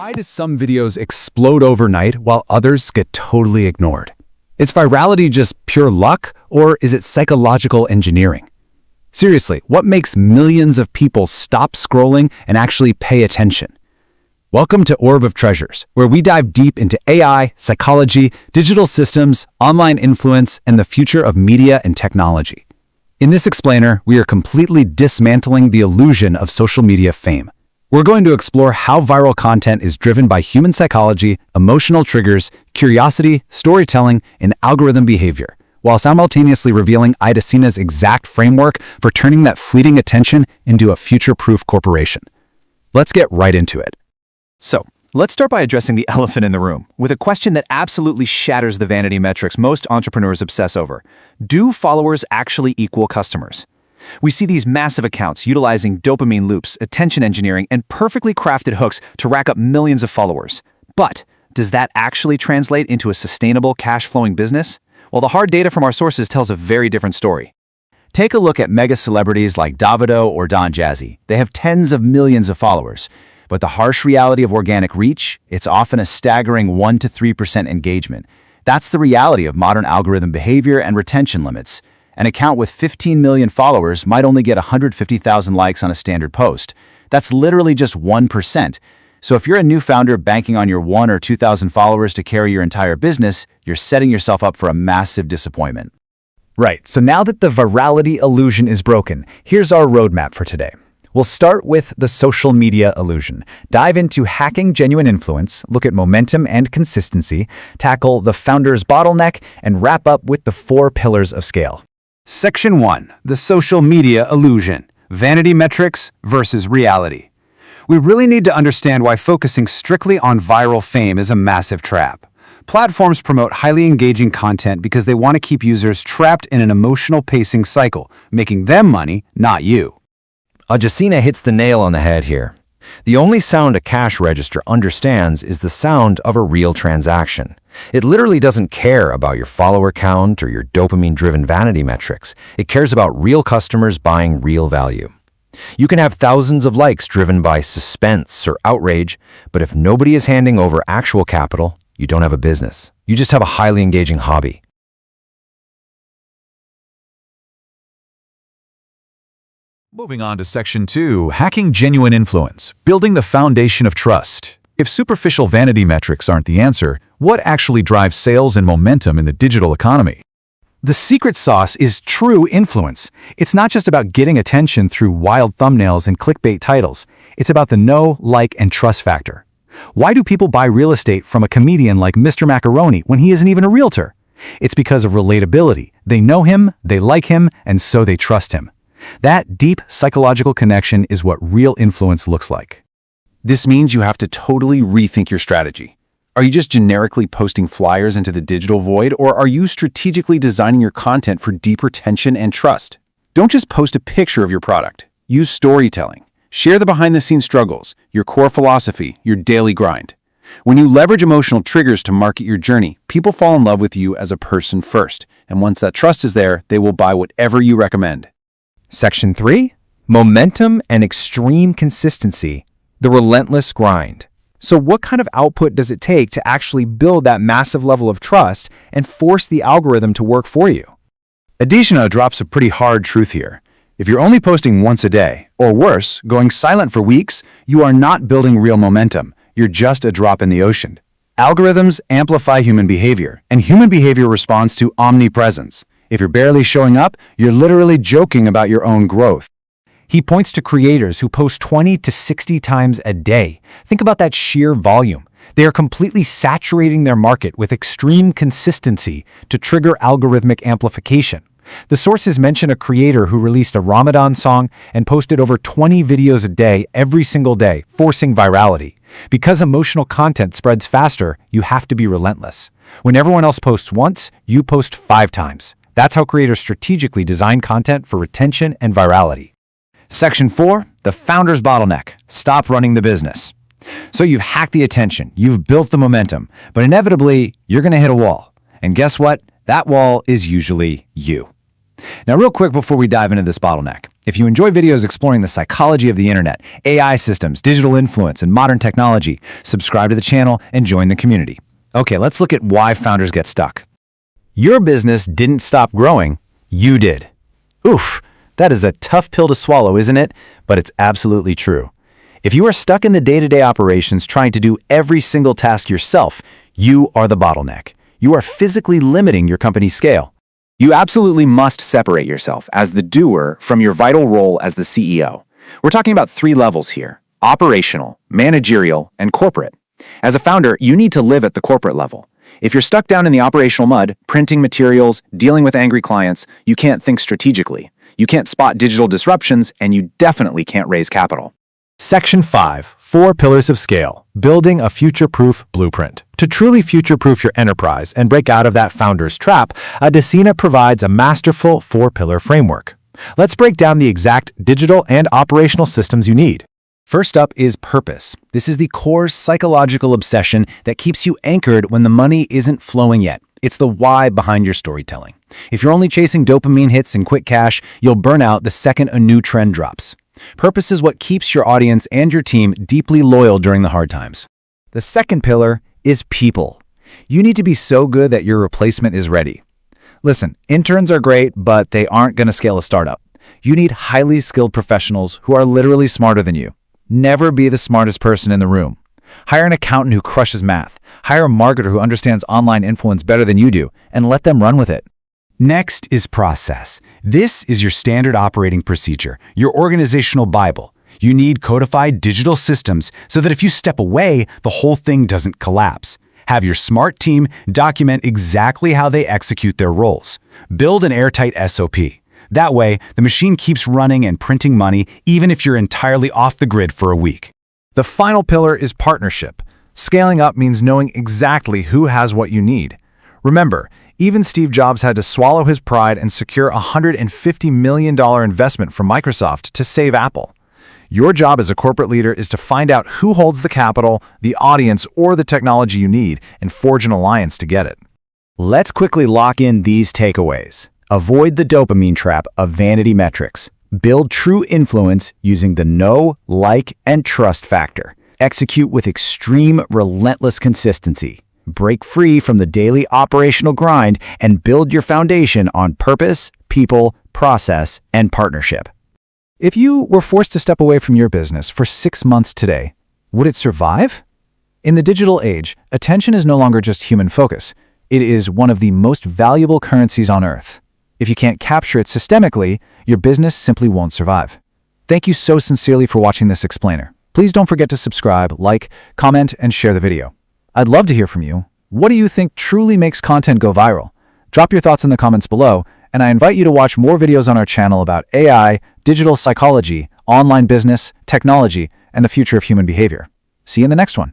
Why do some videos explode overnight while others get totally ignored? Is virality just pure luck, or is it psychological engineering? Seriously, what makes millions of people stop scrolling and actually pay attention? Welcome to Orb of Treasures, where we dive deep into AI, psychology, digital systems, online influence, and the future of media and technology. In this explainer, we are completely dismantling the illusion of social media fame. We're going to explore how viral content is driven by human psychology, emotional triggers, curiosity, storytelling, and algorithm behavior, while simultaneously revealing Idacina's exact framework for turning that fleeting attention into a future-proof corporation. Let's get right into it. So, let's start by addressing the elephant in the room with a question that absolutely shatters the vanity metrics most entrepreneurs obsess over. Do followers actually equal customers? We see these massive accounts utilizing dopamine loops, attention engineering, and perfectly crafted hooks to rack up millions of followers. But does that actually translate into a sustainable, cash-flowing business? Well, the hard data from our sources tells a very different story. Take a look at mega celebrities like Davido or Don Jazzy. They have tens of millions of followers. But the harsh reality of organic reach, it's often a staggering 1 to 3% engagement. That's the reality of modern algorithm behavior and retention limits. An account with 15 million followers might only get 150,000 likes on a standard post. That's literally just 1%. So if you're a new founder banking on your 1 or 2,000 followers to carry your entire business, you're setting yourself up for a massive disappointment. Right, so now that the virality illusion is broken, here's our roadmap for today. We'll start with the social media illusion, dive into hacking genuine influence, look at momentum and consistency, tackle the founder's bottleneck, and wrap up with the 4 pillars of scale. Section 1. The social media illusion. Vanity metrics versus reality. We really need to understand why focusing strictly on viral fame is a massive trap. Platforms promote highly engaging content because they want to keep users trapped in an emotional pacing cycle, making them money, not you. Idacina hits the nail on the head here. The only sound a cash register understands is the sound of a real transaction. It literally doesn't care about your follower count or your dopamine-driven vanity metrics. It cares about real customers buying real value. You can have thousands of likes driven by suspense or outrage, but if nobody is handing over actual capital, you don't have a business. You just have a highly engaging hobby. Moving on to Section 2, hacking genuine influence, building the foundation of trust. If superficial vanity metrics aren't the answer, what actually drives sales and momentum in the digital economy? The secret sauce is true influence. It's not just about getting attention through wild thumbnails and clickbait titles. It's about the know, like, and trust factor. Why do people buy real estate from a comedian like Mr. Macaroni when he isn't even a realtor? It's because of relatability. They know him, they like him, and so they trust him. That deep psychological connection is what real influence looks like. This means you have to totally rethink your strategy. Are you just generically posting flyers into the digital void, or are you strategically designing your content for deep retention and trust? Don't just post a picture of your product. Use storytelling. Share the behind-the-scenes struggles, your core philosophy, your daily grind. When you leverage emotional triggers to market your journey, people fall in love with you as a person first, and once that trust is there, they will buy whatever you recommend. Section 3. Momentum and extreme consistency. The relentless grind. So what kind of output does it take to actually build that massive level of trust and force the algorithm to work for you? Idacina drops a pretty hard truth here. If you're only posting once a day, or worse, going silent for weeks, you are not building real momentum. You're just a drop in the ocean. Algorithms amplify human behavior, and human behavior responds to omnipresence. If you're barely showing up, you're literally joking about your own growth. He points to creators who post 20 to 60 times a day. Think about that sheer volume. They are completely saturating their market with extreme consistency to trigger algorithmic amplification. The sources mention a creator who released a Ramadan song and posted over 20 videos a day every single day, forcing virality. Because emotional content spreads faster, you have to be relentless. When everyone else posts once, you post 5 times. That's how creators strategically design content for retention and virality. Section 4. The founder's bottleneck. Stop running the business. So you've hacked the attention, you've built the momentum, but inevitably, you're going to hit a wall. And guess what? That wall is usually you. Now, real quick before we dive into this bottleneck, if you enjoy videos exploring the psychology of the internet, AI systems, digital influence, and modern technology, subscribe to the channel and join the community. Okay, let's look at why founders get stuck. Your business didn't stop growing, you did. Oof, that is a tough pill to swallow, isn't it? But it's absolutely true. If you are stuck in the day-to-day operations trying to do every single task yourself, you are the bottleneck. You are physically limiting your company's scale. You absolutely must separate yourself as the doer from your vital role as the CEO. We're talking about 3 levels here: operational, managerial, and corporate. As a founder, you need to live at the corporate level. If you're stuck down in the operational mud, printing materials, dealing with angry clients, you can't think strategically. You can't spot digital disruptions, and you definitely can't raise capital. Section 5, 4 Pillars of Scale, Building a Future-Proof Blueprint. To truly future-proof your enterprise and break out of that founder's trap, Adesina provides a masterful 4-pillar framework. Let's break down the exact digital and operational systems you need. First up is purpose. This is the core psychological obsession that keeps you anchored when the money isn't flowing yet. It's the why behind your storytelling. If you're only chasing dopamine hits and quick cash, you'll burn out the second a new trend drops. Purpose is what keeps your audience and your team deeply loyal during the hard times. The second pillar is people. You need to be so good that your replacement is ready. Listen, interns are great, but they aren't going to scale a startup. You need highly skilled professionals who are literally smarter than you. Never be the smartest person in the room. Hire an accountant who crushes math. Hire a marketer who understands online influence better than you do, and let them run with it. Next is process. This is your standard operating procedure, your organizational Bible. You need codified digital systems so that if you step away, the whole thing doesn't collapse. Have your smart team document exactly how they execute their roles. Build an airtight SOP. That way, the machine keeps running and printing money even if you're entirely off the grid for a week. The final pillar is partnership. Scaling up means knowing exactly who has what you need. Remember, even Steve Jobs had to swallow his pride and secure a $150 million investment from Microsoft to save Apple. Your job as a corporate leader is to find out who holds the capital, the audience, or the technology you need and forge an alliance to get it. Let's quickly lock in these takeaways. Avoid the dopamine trap of vanity metrics. Build true influence using the know, like, and trust factor. Execute with extreme, relentless consistency. Break free from the daily operational grind and build your foundation on purpose, people, process, and partnership. If you were forced to step away from your business for 6 months today, would it survive? In the digital age, attention is no longer just human focus. It is one of the most valuable currencies on earth. If you can't capture it systemically, your business simply won't survive. Thank you so sincerely for watching this explainer. Please don't forget to subscribe, like, comment, and share the video. I'd love to hear from you. What do you think truly makes content go viral? Drop your thoughts in the comments below, and I invite you to watch more videos on our channel about AI, digital psychology, online business, technology, and the future of human behavior. See you in the next one.